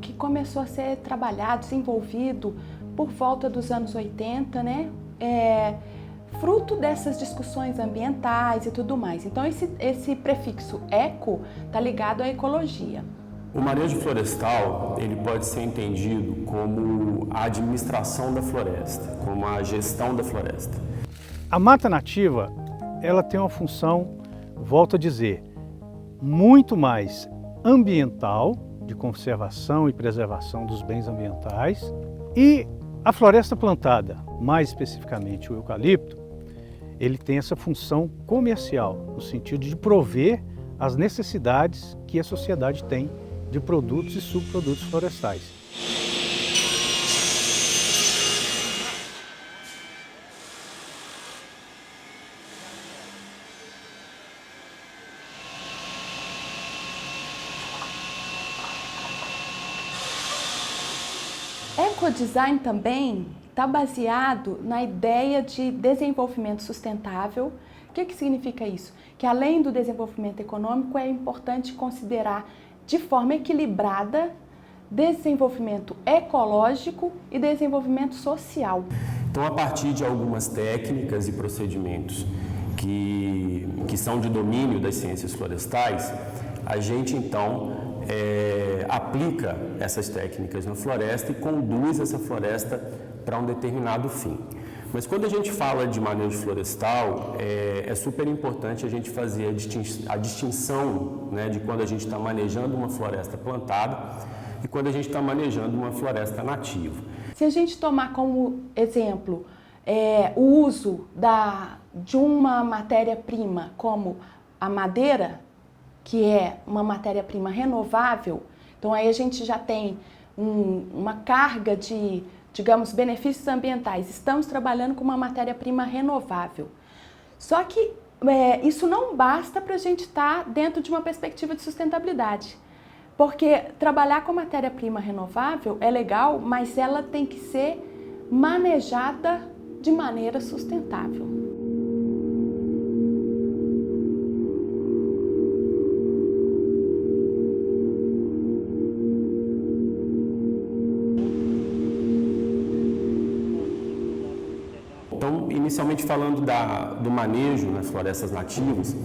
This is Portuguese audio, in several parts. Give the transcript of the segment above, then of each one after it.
que começou a ser trabalhado, desenvolvido por volta dos anos 80, né? Fruto dessas discussões ambientais e tudo mais. Então esse prefixo eco está ligado à ecologia. O manejo florestal, ele pode ser entendido como a administração da floresta, como a gestão da floresta. A mata nativa, ela tem uma função, volto a dizer, muito mais ambiental, de conservação e preservação dos bens ambientais, e a floresta plantada, mais especificamente o eucalipto, ele tem essa função comercial, no sentido de prover as necessidades que a sociedade tem de produtos e subprodutos florestais. Ecodesign também está baseado na ideia de desenvolvimento sustentável. O que significa isso? Que além do desenvolvimento econômico, é importante considerar de forma equilibrada desenvolvimento ecológico e desenvolvimento social. Então, a partir de algumas técnicas e procedimentos que são de domínio das ciências florestais, a gente então aplica essas técnicas na floresta e conduz essa floresta para um determinado fim. Mas quando a gente fala de manejo florestal, é super importante a gente fazer a distinção, né, de quando a gente está manejando uma floresta plantada e quando a gente está manejando uma floresta nativa. Se a gente tomar como exemplo o uso de uma matéria-prima como a madeira, que é uma matéria-prima renovável, então aí a gente já tem uma carga de, digamos, benefícios ambientais. Estamos trabalhando com uma matéria-prima renovável. Só que isso não basta para a gente estar dentro de uma perspectiva de sustentabilidade. Porque trabalhar com matéria-prima renovável é legal, mas ela tem que ser manejada de maneira sustentável. Então, inicialmente falando do manejo nas florestas nativas,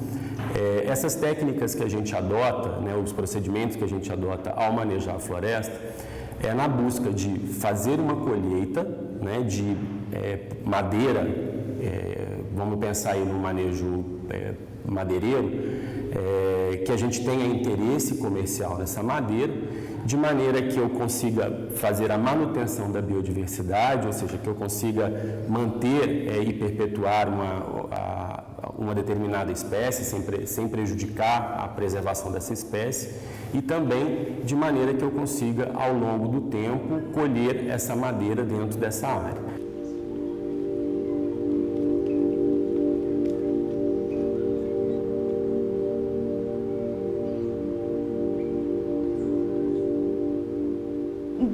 essas técnicas que a gente adota, né, os procedimentos que a gente adota ao manejar a floresta, é na busca de fazer uma colheita, né, de madeira, vamos pensar aí no manejo madeireiro, que a gente tenha interesse comercial nessa madeira, de maneira que eu consiga fazer a manutenção da biodiversidade, ou seja, que eu consiga manter e perpetuar uma determinada espécie sem prejudicar a preservação dessa espécie e também de maneira que eu consiga, ao longo do tempo, colher essa madeira dentro dessa área.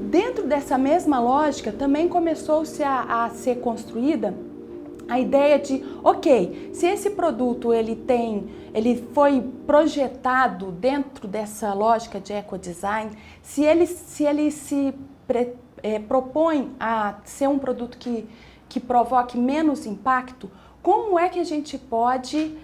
Dentro dessa mesma lógica, também começou-se a ser construída a ideia de, ok, se esse produto ele foi projetado dentro dessa lógica de ecodesign, se ele se propõe a ser um produto que provoque menos impacto, como é que a gente pode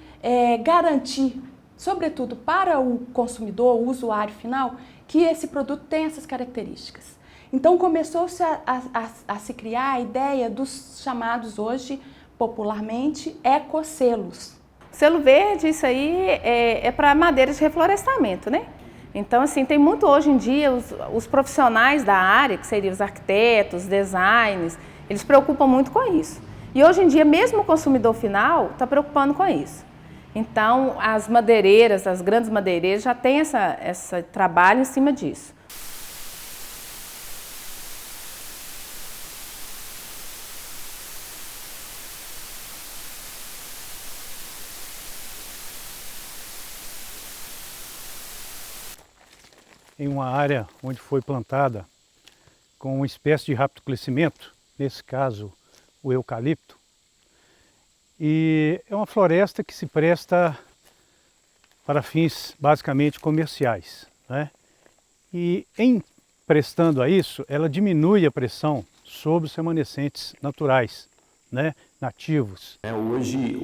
garantir, sobretudo para o consumidor, o usuário final, que esse produto tem essas características? Então começou-se a se criar a ideia dos chamados hoje, popularmente, ecoselos. Selo verde, isso aí é para madeiras de reflorestamento, né? Então, assim, tem muito hoje em dia os profissionais da área, que seriam os arquitetos, designers, eles se preocupam muito com isso. E hoje em dia, mesmo o consumidor final está preocupando com isso. Então, as madeireiras, as grandes madeireiras já têm esse trabalho em cima disso. Em uma área onde foi plantada com uma espécie de rápido crescimento, nesse caso o eucalipto, e é uma floresta que se presta para fins basicamente comerciais, né? E em prestando a isso, ela diminui a pressão sobre os remanescentes naturais, né, nativos. Hoje,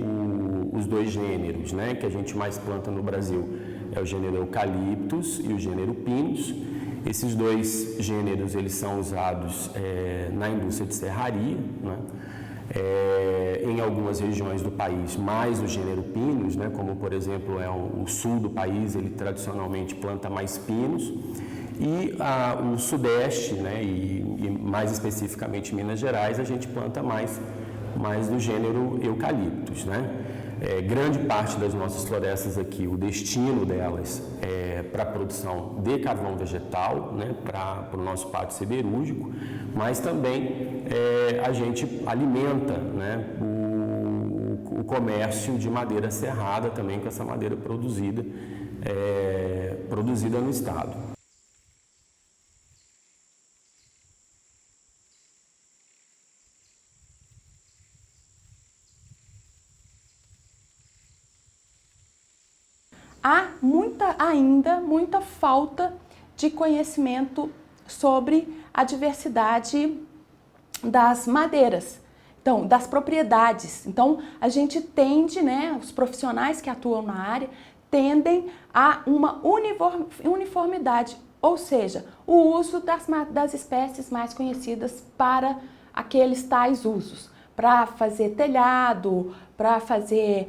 os dois gêneros, né, que a gente mais planta no Brasil é o gênero Eucaliptus e o gênero Pinus. Esses dois gêneros eles são usados na indústria de serraria, né? Em algumas regiões do país, mais o gênero Pinus, né, como por exemplo o sul do país, ele tradicionalmente planta mais pinos, e o sudeste, né, e mais especificamente Minas Gerais, a gente planta mais do gênero Eucaliptus, né? Grande parte das nossas florestas aqui, o destino delas é para a produção de carvão vegetal, né, para o nosso pátio siderúrgico, mas também a gente alimenta, né, o comércio de madeira serrada também com essa madeira produzida no estado. Há ainda muita falta de conhecimento sobre a diversidade das madeiras, então, das propriedades. Então, a gente tende, né, os profissionais que atuam na área, tendem a uma uniformidade, ou seja, o uso das espécies mais conhecidas para aqueles tais usos, para fazer telhado, para fazer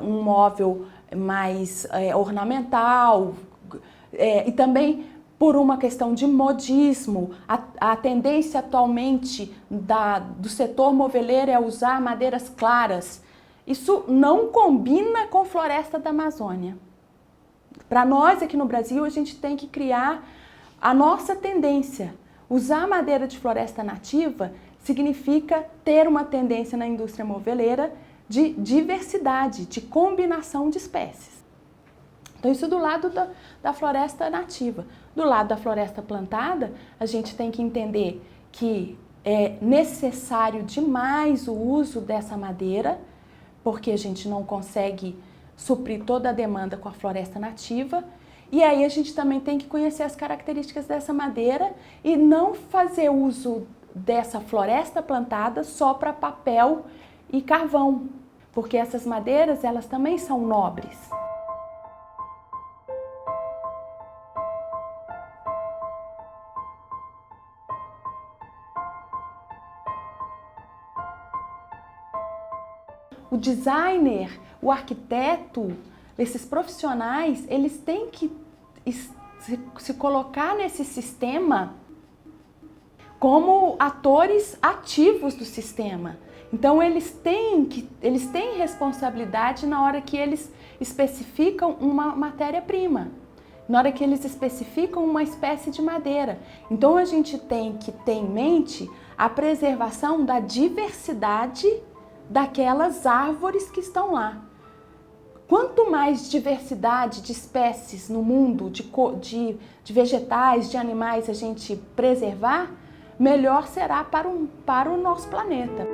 um móvel mais ornamental, e também por uma questão de modismo. A tendência atualmente do setor moveleiro é usar madeiras claras. Isso não combina com floresta da Amazônia. Para nós aqui no Brasil, a gente tem que criar a nossa tendência. Usar madeira de floresta nativa significa ter uma tendência na indústria moveleira de diversidade, de combinação de espécies. Então, isso do lado da floresta nativa. Do lado da floresta plantada, a gente tem que entender que é necessário demais o uso dessa madeira, porque a gente não consegue suprir toda a demanda com a floresta nativa. E aí a gente também tem que conhecer as características dessa madeira e não fazer uso dessa floresta plantada só para papel e carvão, porque essas madeiras, elas também são nobres. O designer, o arquiteto, esses profissionais, eles têm que se colocar nesse sistema como atores ativos do sistema. Então, eles têm responsabilidade na hora que eles especificam uma matéria-prima, na hora que eles especificam uma espécie de madeira. Então, a gente tem que ter em mente a preservação da diversidade daquelas árvores que estão lá. Quanto mais diversidade de espécies no mundo, de vegetais, de animais a gente preservar, melhor será para o nosso planeta.